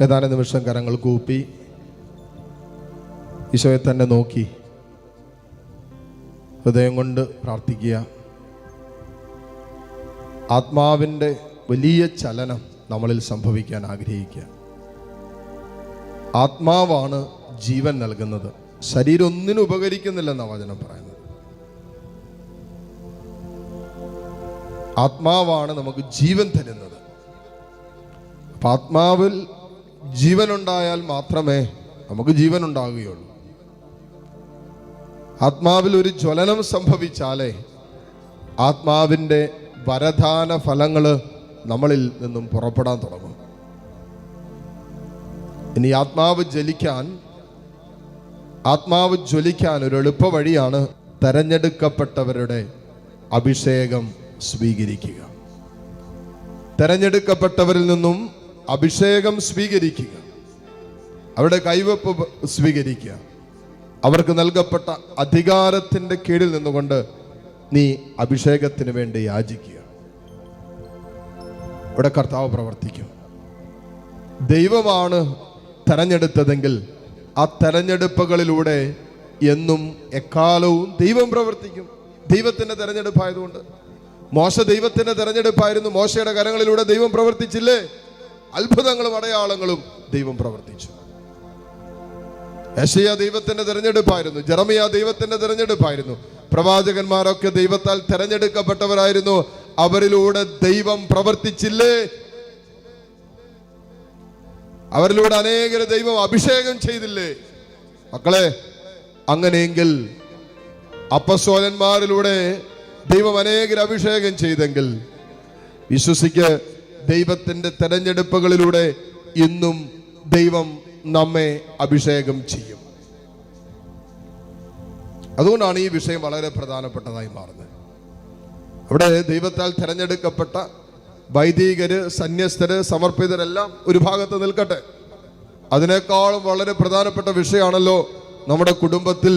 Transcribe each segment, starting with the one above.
ഏതാനും നിമിഷം കരങ്ങൾ കൂപ്പി ഈശോയെ തന്നെ നോക്കി ഹൃദയം കൊണ്ട് പ്രാർത്ഥിക്കുക. ആത്മാവിൻ്റെ വലിയ ചലനം നമ്മളിൽ സംഭവിക്കാൻ ആഗ്രഹിക്കുക. ആത്മാവാണ് ജീവൻ നൽകുന്നത്, ശരീരം ഒന്നിനും ഉപകരിക്കുന്നില്ലെന്നാണ് വചനം പറയുന്നത്. ആത്മാവാണ് നമുക്ക് ജീവൻ തരുന്നത്. അപ്പം ആത്മാവിൽ ജീവനുണ്ടായാൽ മാത്രമേ നമുക്ക് ജീവൻ ഉണ്ടാകുകയുള്ളൂ. ആത്മാവിൽ ഒരു ജ്വലനം സംഭവിച്ചാലേ ആത്മാവിൻ്റെ വരദാന ഫലങ്ങൾ നമ്മളിൽ നിന്നും പുറപ്പെടാൻ തുടങ്ങും. ഇനി ആത്മാവ് ജ്വലിക്കാൻ ഒരു എളുപ്പ വഴിയാണ് തെരഞ്ഞെടുക്കപ്പെട്ടവരുടെ അഭിഷേകം സ്വീകരിക്കുക. തെരഞ്ഞെടുക്കപ്പെട്ടവരിൽ നിന്നും അഭിഷേകം സ്വീകരിക്കുക, അവരുടെ കൈവപ്പ് സ്വീകരിക്കുക, അവർക്ക് നൽകപ്പെട്ട അധികാരത്തിൻ്റെ കീഴിൽ നിന്നുകൊണ്ട് നീ അഭിഷേകത്തിന് വേണ്ടി യാചിക്കുക. ഇവിടെ കർത്താവ് പ്രവർത്തിക്കും. ദൈവമാണ് തെരഞ്ഞെടുത്തതെങ്കിൽ ആ തെരഞ്ഞെടുപ്പുകളിലൂടെ എന്നും എക്കാലവും ദൈവം പ്രവർത്തിക്കും. ദൈവത്തിൻ്റെ തെരഞ്ഞെടുപ്പായതുകൊണ്ട്. മോശ ദൈവത്തിൻ്റെ തെരഞ്ഞെടുപ്പായിരുന്നു. മോശയുടെ കരങ്ങളിലൂടെ ദൈവം പ്രവർത്തിച്ചില്ലേ? അത്ഭുതങ്ങളും അടയാളങ്ങളും ദൈവം പ്രവർത്തിച്ചു. യെശയ്യാ ദൈവത്തിന്റെ തെരഞ്ഞെടുപ്പായിരുന്നു. ജെറമിയ ദൈവത്തിന്റെ തെരഞ്ഞെടുപ്പായിരുന്നു. പ്രവാചകന്മാരൊക്കെ ദൈവത്താൽ തെരഞ്ഞെടുക്കപ്പെട്ടവരായിരുന്നു. അവരിലൂടെ ദൈവം പ്രവർത്തിച്ചില്ലേ? അവരിലൂടെ അനേകരെ ദൈവം അഭിഷേകം ചെയ്തില്ലേ? മക്കളെ, അങ്ങനെയെങ്കിൽ അപ്പസ്തോലന്മാരിലൂടെ ദൈവം അനേകരെ അഭിഷേകം ചെയ്തെങ്കിൽ വിശ്വസിക്ക്, ദൈവത്തിന്റെ തെരഞ്ഞെടുപ്പുകളിലൂടെ ഇന്നും ദൈവം നമ്മെ അഭിഷേകം ചെയ്യും. അതുകൊണ്ടാണ് ഈ വിഷയം വളരെ പ്രധാനപ്പെട്ടതായി മാറുന്നത്. അവിടെ ദൈവത്താൽ തെരഞ്ഞെടുക്കപ്പെട്ട വൈദികര്, സന്യസ്തര്, സമർപ്പിതരെല്ലാം ഒരു ഭാഗത്ത് നിൽക്കട്ടെ. അതിനേക്കാളും വളരെ പ്രധാനപ്പെട്ട വിഷയമാണല്ലോ നമ്മുടെ കുടുംബത്തിൽ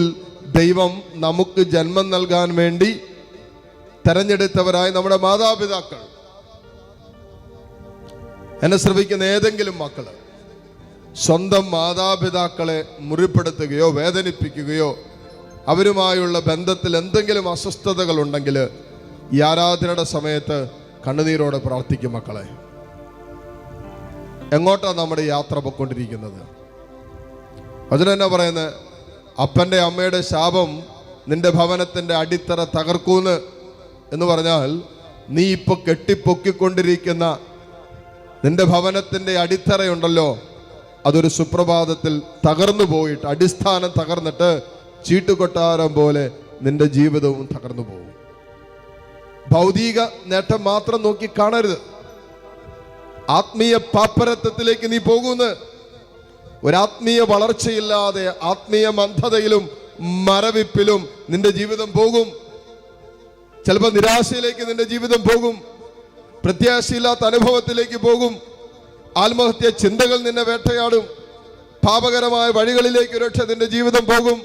ദൈവം നമുക്ക് ജന്മം നൽകാൻ വേണ്ടി തെരഞ്ഞെടുത്തവരായ നമ്മുടെ മാതാപിതാക്കൾ. എന്നെ ശ്രവിക്കുന്ന ഏതെങ്കിലും മക്കള് സ്വന്തം മാതാപിതാക്കളെ മുറിപ്പെടുത്തുകയോ വേദനിപ്പിക്കുകയോ അവരുമായുള്ള ബന്ധത്തിൽ എന്തെങ്കിലും അസ്വസ്ഥതകൾ ഉണ്ടെങ്കിൽ ഈ ആരാധനയുടെ സമയത്ത് കണ്ണുനീരോടെ പ്രാർത്ഥിക്കും. മക്കളെ, എങ്ങോട്ടാണ് നമ്മുടെ യാത്ര പൊയ്ക്കൊണ്ടിരിക്കുന്നത്? വചനം എന്നാ പറയുന്നത്? അപ്പൻ്റെ അമ്മയുടെ ശാപം നിന്റെ ഭവനത്തിൻ്റെ അടിത്തറ തകർക്കൂന്ന് എന്ന് പറഞ്ഞാൽ, നീ ഇപ്പോൾ കെട്ടിപ്പൊക്കിക്കൊണ്ടിരിക്കുന്ന നിന്റെ ഭവനത്തിൻ്റെ അടിത്തറയുണ്ടല്ലോ, അതൊരു സുപ്രഭാതത്തിൽ തകർന്നു പോയിട്ട്, അടിസ്ഥാനം തകർന്നിട്ട് ചീട്ടുകൊട്ടാരം പോലെ നിന്റെ ജീവിതവും തകർന്നു പോകും. ഭൗതിക നേട്ടം മാത്രം നോക്കി കാണരുത്. ആത്മീയ പാപ്പരത്വത്തിലേക്ക് നീ പോകുന്നു. ഒരാത്മീയ വളർച്ചയില്ലാതെ ആത്മീയ മന്ദതയിലും മരവിപ്പിലും നിന്റെ ജീവിതം പോകും. ചിലപ്പോൾ നിരാശയിലേക്ക് നിന്റെ ജീവിതം പോകും. പ്രത്യാശയില്ലാത്ത അനുഭവത്തിലേക്ക് പോകും. ആത്മഹത്യ ചിന്തകൾ നിന്നെ വേട്ടയാടും. പാപകരമായ വഴികളിലേക്ക് ഒരുപക്ഷെ നിന്റെ ജീവിതം പോകും.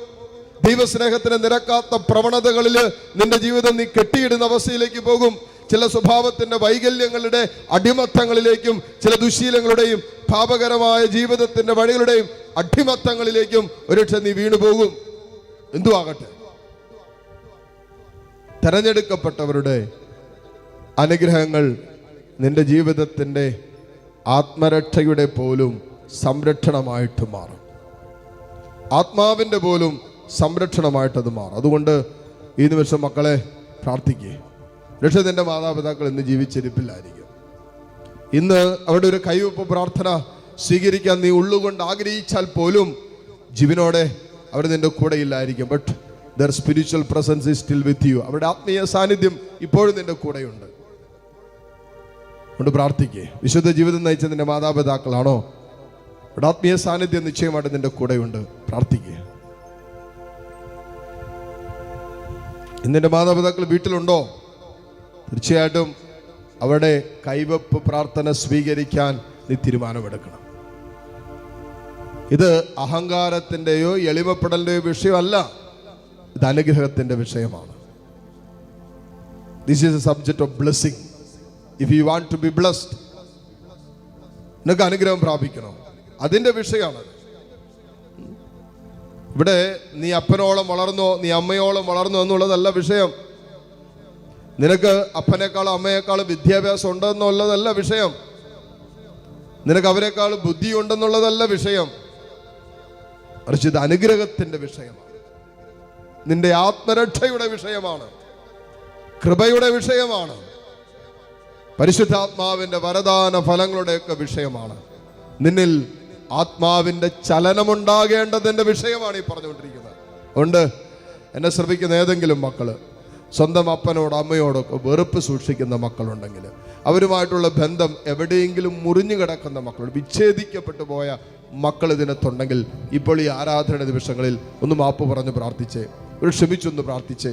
ദൈവസ്നേഹത്തിന് നിരക്കാത്ത പ്രവണതകളിൽ നിന്റെ ജീവിതം നീ കെട്ടിയിടുന്ന അവസ്ഥയിലേക്ക് പോകും. ചില സ്വഭാവത്തിന്റെ വൈകല്യങ്ങളുടെ അടിമത്തങ്ങളിലേക്കും ചില ദുശീലങ്ങളുടെയും പാപകരമായ ജീവിതത്തിന്റെ വഴികളുടെയും അടിമത്തങ്ങളിലേക്കും ഒരുപക്ഷെ നീ വീണുപോകും. എന്തുവാകട്ടെ, തെരഞ്ഞെടുക്കപ്പെട്ടവരുടെ അനുഗ്രഹങ്ങൾ നിന്റെ ജീവിതത്തിൻ്റെ ആത്മരക്ഷയുടെ പോലും സംരക്ഷണമായിട്ട് മാറും. ആത്മാവിൻ്റെ പോലും സംരക്ഷണമായിട്ടത് മാറും. അതുകൊണ്ട് ഈ നിമിഷം മക്കളെ പ്രാർത്ഥിക്കുക. രക്ഷ നിന്റെ മാതാപിതാക്കൾ ഇന്ന് ജീവിച്ചിരിപ്പില്ലായിരിക്കും. ഇന്ന് അവരുടെ ഒരു കൈവപ്പ് പ്രാർത്ഥന സ്വീകരിക്കാൻ നീ ഉള്ളുകൊണ്ട് ആഗ്രഹിച്ചാൽ പോലും ജീവനോടെ അവർ നിന്റെ കൂടെ ഇല്ലായിരിക്കും. But their spiritual presence is still with you. അവരുടെ ആത്മീയ സാന്നിധ്യം ഇപ്പോഴും നിന്റെ കൂടെയുണ്ട്. കൊണ്ട് പ്രാർത്ഥിക്കേ. വിശുദ്ധ ജീവിതം നയിച്ച നിന്റെ മാതാപിതാക്കളാണോ? അവിടെ ആത്മീയ സാന്നിധ്യം നിശ്ചയമായിട്ട് നിന്റെ കൂടെയുണ്ട്. പ്രാർത്ഥിക്കേ. ഇന്നെൻ്റെ മാതാപിതാക്കൾ വീട്ടിലുണ്ടോ? തീർച്ചയായിട്ടും അവരുടെ കൈവപ്പ് പ്രാർത്ഥന സ്വീകരിക്കാൻ നീ തീരുമാനമെടുക്കണം. ഇത് അഹങ്കാരത്തിൻ്റെയോ എളിമപ്പെടലിൻ്റെയോ വിഷയമല്ല, ഇത് അനുഗ്രഹത്തിൻ്റെ വിഷയമാണ്. This is a subject of blessing. If you want to be blessed, നിനക്ക് അനുഗ്രഹം പ്രാപിക്കണം. അതിൻ്റെ വിഷയമാണ്. ഇവിടെ നീ അപ്പനോളം വളർന്നോ, നീ അമ്മയോളം വളർന്നോ എന്നുള്ളതല്ല വിഷയം. നിനക്ക് അപ്പനേക്കാളും അമ്മയെക്കാളും വിദ്യാഭ്യാസം ഉണ്ടെന്നുള്ളതല്ല വിഷയം. നിനക്ക് അവരെക്കാൾ ബുദ്ധി ഉണ്ടെന്നുള്ളതല്ല വിഷയം. മറിച്ച് ഇത് അനുഗ്രഹത്തിന്റെ വിഷയമാണ്, നിന്റെ ആത്മരക്ഷയുടെ വിഷയമാണ്, കൃപയുടെ വിഷയമാണ്, പരിശുദ്ധാത്മാവിന്റെ വരദാന ഫലങ്ങളുടെയൊക്കെ വിഷയമാണ്. നിന്നിൽ ആത്മാവിന്റെ ചലനമുണ്ടാകേണ്ടതിന്റെ വിഷയമാണ് ഈ പറഞ്ഞുകൊണ്ടിരിക്കുന്നത്. അതുകൊണ്ട് എന്നെ ശ്രമിക്കുന്ന ഏതെങ്കിലും മക്കള് സ്വന്തം അപ്പനോടോ അമ്മയോടൊക്കെ വെറുപ്പ് സൂക്ഷിക്കുന്ന മക്കളുണ്ടെങ്കിൽ, അവരുമായിട്ടുള്ള ബന്ധം എവിടെയെങ്കിലും മുറിഞ്ഞു കിടക്കുന്ന മക്കൾ, വിച്ഛേദിക്കപ്പെട്ടു പോയ മക്കൾ ഇതിനകത്തുണ്ടെങ്കിൽ, ഇപ്പോൾ ഈ ആരാധന നിമിഷങ്ങളിൽ ഒന്ന് മാപ്പ് പറഞ്ഞ് പ്രാർത്ഥിച്ച്, ഒരു ക്ഷമിച്ചൊന്ന് പ്രാർത്ഥിച്ച്,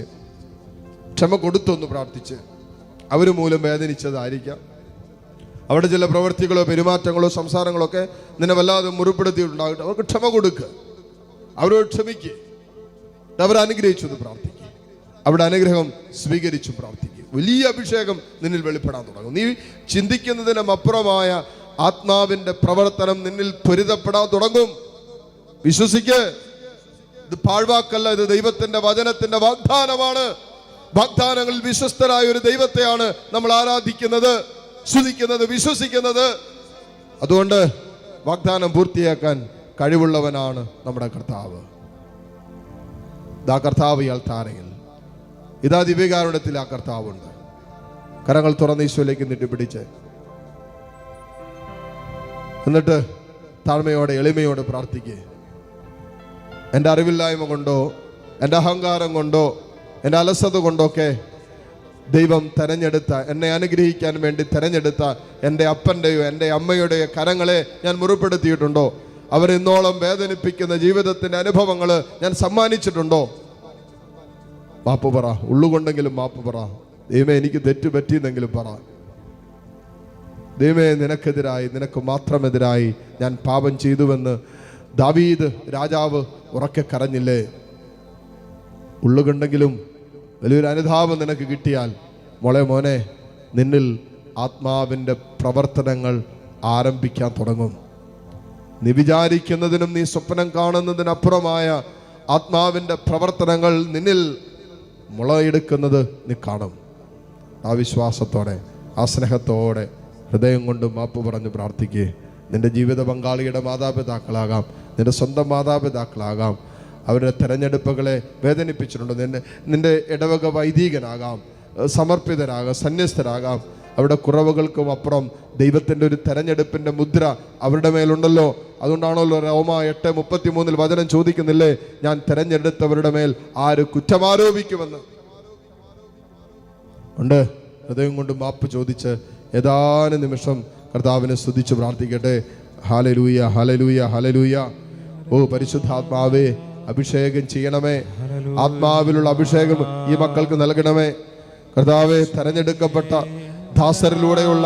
ക്ഷമ കൊടുത്തൊന്ന് പ്രാർത്ഥിച്ച്, അവർ മൂലം വേദനിച്ചതായിരിക്കാം, അവിടെ ചില പ്രവൃത്തികളോ പെരുമാറ്റങ്ങളോ സംസാരങ്ങളോ ഒക്കെ നിന്നെ വല്ലാതെ മുറിപ്പെടുത്തിയിട്ടുണ്ടാകട്ടെ, അവർക്ക് ക്ഷമ കൊടുക്കുക, അവരോട് ക്ഷമിക്കുക, അവരനുഗ്രഹിച്ചൊന്ന് പ്രാർത്ഥിക്കുക, അവിടെ അനുഗ്രഹം സ്വീകരിച്ചു പ്രാർത്ഥിക്കുക. വലിയ അഭിഷേകം നിന്നിൽ വെളിപ്പെടാൻ തുടങ്ങും. നീ ചിന്തിക്കുന്നതിനും അപ്പുറമായ ആത്മാവിന്റെ പ്രവർത്തനം നിന്നിൽ ത്വരിതപ്പെടാൻ തുടങ്ങും. വിശ്വസിക്ക്, ഇത് പാഴ്വാക്കല്ല, ഇത് ദൈവത്തിന്റെ വചനത്തിന്റെ വാഗ്ദാനമാണ്. വാഗ്ദാനങ്ങളിൽ വിശ്വസ്തരായ ഒരു ദൈവത്തെയാണ് നമ്മൾ ആരാധിക്കുന്നത്, സ്തുതിക്കുന്നത്, വിശ്വസിക്കുന്നത്. അതുകൊണ്ട് വാഗ്ദാനം പൂർത്തിയാക്കാൻ കഴിവുള്ളവനാണ് നമ്മുടെ കർത്താവ്. ഇതാ കർത്താവ് ഇയാൾ താരയിൽ, ഇതാ ദിവ്യകാരുണ്യത്തിൽ ആ കർത്താവുണ്ട്. കരങ്ങൾ തുറന്ന് ഈശോയിലേക്ക് നീട്ടിപ്പിടിച്ച്, എന്നിട്ട് താഴ്മയോടെ എളിമയോടെ പ്രാർത്ഥിക്കുക. എൻ്റെ അറിവില്ലായ്മ കൊണ്ടോ, എൻ്റെ അഹങ്കാരം കൊണ്ടോ, എൻ്റെ അലസത കൊണ്ടൊക്കെ ദൈവം തെരഞ്ഞെടുത്ത, എന്നെ അനുഗ്രഹിക്കാൻ വേണ്ടി തെരഞ്ഞെടുത്ത എൻ്റെ അപ്പൻ്റെയോ എൻ്റെ അമ്മയുടെയോ കരങ്ങളെ ഞാൻ മുറിപ്പെടുത്തിയിട്ടുണ്ടോ? അവരിന്നോളം വേദനിപ്പിക്കുന്ന ജീവിതത്തിൻ്റെ അനുഭവങ്ങൾ ഞാൻ സമ്മാനിച്ചിട്ടുണ്ടോ? മാപ്പ് പറ, ഉള്ളുകൊണ്ടെങ്കിലും മാപ്പ് പറ. ദൈവമേ, എനിക്ക് തെറ്റ് പറ്റിയെന്നെങ്കിലും പറ. ദൈവമേ, നിനക്കെതിരായി, നിനക്ക് മാത്രമെതിരായി ഞാൻ പാപം ചെയ്തുവെന്ന് ദാവീദ് രാജാവ് ഉറക്കെ കരഞ്ഞില്ലേ? ഉള്ളുകൊണ്ടെങ്കിലും വലിയൊരു അനുതാപം നിനക്ക് കിട്ടിയാൽ, മോനെ, നിന്നിൽ ആത്മാവിൻ്റെ പ്രവർത്തനങ്ങൾ ആരംഭിക്കാൻ തുടങ്ങും. നീ വിചാരിക്കുന്നതിനും നീ സ്വപ്നം കാണുന്നതിനപ്പുറമായ ആത്മാവിൻ്റെ പ്രവർത്തനങ്ങൾ നിന്നിൽ മുളയെടുക്കുന്നത് നീ കാണും. ആ വിശ്വാസത്തോടെ, ആ സ്നേഹത്തോടെ ഹൃദയം കൊണ്ട് മാപ്പ് പറഞ്ഞ് പ്രാർത്ഥിക്കുക. നിന്റെ ജീവിത പങ്കാളിയുടെ മാതാപിതാക്കളാകാം, നിന്റെ സ്വന്തം മാതാപിതാക്കളാകാം, അവരുടെ തെരഞ്ഞെടുപ്പുകളെ വേദനിപ്പിച്ചിട്ടുണ്ട്. നിന്റെ ഇടവക വൈദികനാകാം, സമർപ്പിതരാകാം, സന്യസ്തരാകാം. അവരുടെ കുറവുകൾക്കും അപ്പുറം ദൈവത്തിൻ്റെ ഒരു തെരഞ്ഞെടുപ്പിൻ്റെ മുദ്ര അവരുടെ മേലുണ്ടല്ലോ. അതുകൊണ്ടാണല്ലോ റോമ 8:33 വചനം ചോദിക്കുന്നില്ലേ, ഞാൻ തെരഞ്ഞെടുത്തവരുടെ മേൽ ആര് കുറ്റമാരോപിക്കുമെന്ന്. ഉണ്ട്. ഹൃദയം കൊണ്ട് മാപ്പ് ചോദിച്ച് ഏതാനും നിമിഷം കർത്താവിനെ സ്തുതിച്ച് പ്രാർത്ഥിക്കട്ടെ. ഹല്ലേലൂയ, ഹല്ലേലൂയ, ഹല്ലേലൂയ. ഓ പരിശുദ്ധാത്മാവേ, അഭിഷേകം ചെയ്യണമേ. ആത്മാവിലുള്ള അഭിഷേകം ഈ മക്കൾക്ക് നൽകണമേ. കർത്താവേ, തെരഞ്ഞെടുക്കപ്പെട്ട ദാസരിലൂടെയുള്ള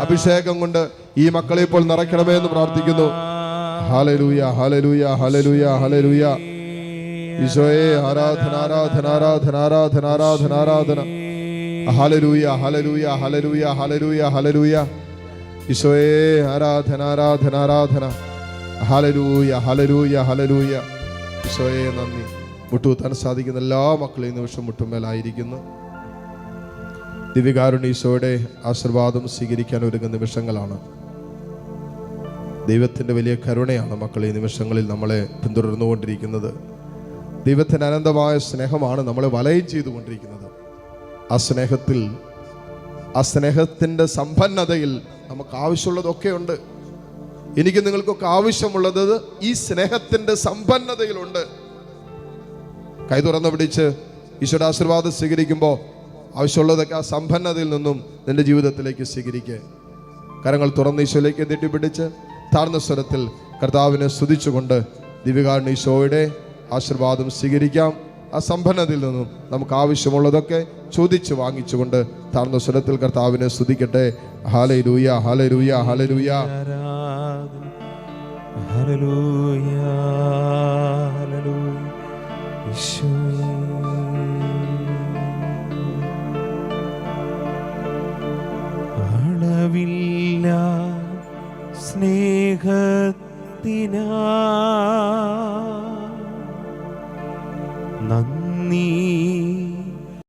അഭിഷേകം കൊണ്ട് ഈ മക്കളെ ഇപ്പോൾ നിറയ്ക്കണമേ എന്ന് പ്രാർത്ഥിക്കുന്നു. ഹല്ലേലൂയ, ഹല്ലേലൂയ, ഹല്ലേലൂയ, ഹല്ലേലൂയ. ഈശോയെ ആരാധന, ആരാധന, ആരാധന, ആരാധന, ആരാധന, ആരാധന. ഹല്ലേലൂയ, ഹല്ലേലൂയ, ഹല്ലേലൂയ, ഹല്ലേലൂയ, ഹല്ലേലൂയ. ഈശോയെ ആരാധന, ആരാധന, ആരാധന. ഹല്ലേലൂയ, ഹല്ലേലൂയ, ഹല്ലേലൂയ. ഈശോയെ നന്ദി. മുട്ടുകുത്താൻ സാധിക്കുന്ന എല്ലാ മക്കളെയും നിമിഷം മുട്ടുമേലായിരിക്കുന്നു. ദിവ്യകാരുണ്യ ഈശോയുടെ ആശീർവാദം സ്വീകരിക്കാൻ ഒരുങ്ങുന്ന നിമിഷങ്ങളാണ്. ദൈവത്തിൻ്റെ വലിയ കരുണയാണ് മക്കൾ ഈ നിമിഷങ്ങളിൽ നമ്മളെ പിന്തുടർന്നുകൊണ്ടിരിക്കുന്നത്. ദൈവത്തിൻ്റെ അനന്തമായ സ്നേഹമാണ് നമ്മളെ വലയം ചെയ്തുകൊണ്ടിരിക്കുന്നത്. ആ സ്നേഹത്തിൽ, ആ സ്നേഹത്തിൻ്റെ സമ്പന്നതയിൽ നമുക്ക് ആവശ്യമുള്ളതൊക്കെ ഉണ്ട്. എനിക്ക് നിങ്ങൾക്കൊക്കെ ആവശ്യമുള്ളത് ഈ സ്നേഹത്തിൻ്റെ സമ്പന്നതയിലുണ്ട്. കൈ തുറന്ന് പിടിച്ച് ഈശോയുടെ ആശീർവാദം സ്വീകരിക്കുമ്പോൾ ആവശ്യമുള്ളതൊക്കെ ആ സമ്പന്നതയിൽ നിന്നും നിന്റെ ജീവിതത്തിലേക്ക് സ്വീകരിക്കുക. കരങ്ങൾ തുറന്ന് ഈശോയിലേക്ക് നീട്ടിപ്പിടിച്ച് താഴ്ന്ന സ്വരത്തിൽ കർത്താവിനെ സ്തുതിച്ചുകൊണ്ട് ദിവ്യകാരുണ്യ ഈശോയുടെ ആശീർവാദം സ്വീകരിക്കാം. ആ സമ്പന്നതയിൽ നിന്നും നമുക്ക് ആവശ്യമുള്ളതൊക്കെ ചോദിച്ച് വാങ്ങിച്ചുകൊണ്ട് താഴ്ന്ന സ്വരത്തിൽ കർത്താവിനെ സ്തുതിക്കട്ടെ. ഹല്ലേലൂയ, ഹല്ലേലൂയ, ഹല്ലേലൂയ. ഹല്ലേലൂയ, ഹല്ലേലൂയ. ഈശോയേ, അളവില്ല സ്നേഹത്താൽ നന്ദി.